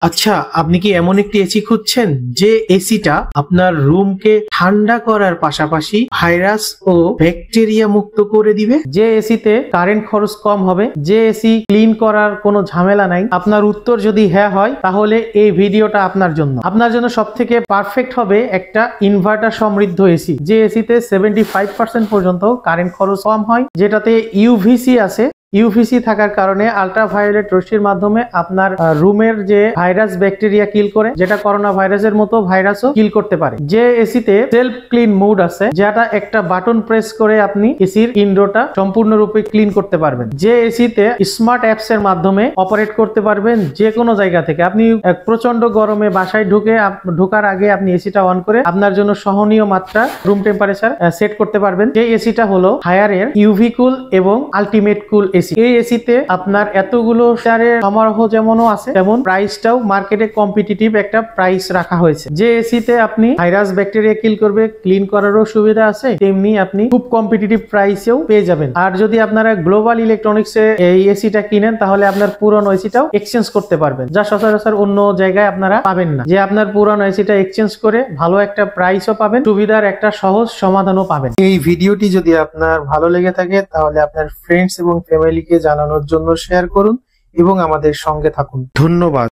আচ্ছা, আপনি কি এমন একটি এসি খুঁজছেন যে এসিটা আপনার রুমকে ঠান্ডা করার পাশাপাশি ভাইরাস ও ব্যাকটেরিয়া মুক্ত করে দিবে? যে এসিতে কারেন্ট খরচ কম হবে, যে এসি ক্লিন করার কোনো ঝামেলা নাই? আপনার উত্তর যদি হ্যাঁ হয় তাহলে এই ভিডিওটা আপনার জন্য সব থেকে পারফেক্ট হবে একটা ইনভার্টার সমৃদ্ধ এসি, যে এসিতে 75% পর্যন্ত কারেন্ট খরচ কম হয়, যেটাতে ইউভিসি আছে। ইউভিসি থাকার কারণে আল্ট্রাভায়োলেট রশ্মির মাধ্যমে আপনার রুমের যে ভাইরাস ব্যাকটেরিয়া কিল করে, যেটা করোনা ভাইরাসের মতো ভাইরাসও কিল করতে পারে। যে এসিতে সেলফ ক্লিন মোড আছে, যেটা একটা বাটন প্রেস করে আপনি এসির ইনডোরটা সম্পূর্ণরূপে ক্লিন করতে পারবেন। যে এসিতে স্মার্ট অ্যাপস এর মাধ্যমে অপারেট করতে পারবেন যে কোনো জায়গা থেকে। আপনি প্রচন্ড গরমে বাসায় ঢোকার আগে আপনি এসিটা অন করে আপনার জন্য সহনীয় মাত্রা রুম টেম্পারেচার সেট করতে পারবেন। যে এসিটা হলো হায়ারের ইউভি কুল এবং আলটিমেট কুল এসি। এই এসিতে আপনার এতগুলো শেয়ারের সমারোহ যেমনও আছে, তেমন প্রাইসটাও মার্কেটে কম্পিটিটিভ একটা প্রাইস রাখা হয়েছে। যে এসিতে আপনি ভাইরাস ব্যাকটেরিয়া কিল করবে, ক্লিন করারও সুবিধা আছে, তেমনি আপনি খুব কম্পিটিটিভ প্রাইসেও পেয়ে যাবেন। আর যদি আপনারা গ্লোবাল ইলেকট্রনিক্সে এই এসিটা কিনেন তাহলে আপনার পুরনো এসিটাও এক্সচেঞ্জ করতে পারবেন, যা সচরাচর অন্য জায়গায় আপনারা পাবেন না। যে আপনার পুরনো এসিটা এক্সচেঞ্জ করে ভালো একটা প্রাইসও পাবেন, সুবিধার একটা সহজ সমাধানও পাবেন। এই ভিডিওটি যদি আপনার ভালো লেগে থাকে তাহলে আপনার ফ্রেন্ডস এবং ফ্যামিলিকে জানানোর জন্য শেয়ার করুন এবং আমাদের সঙ্গে থাকুন। ধন্যবাদ।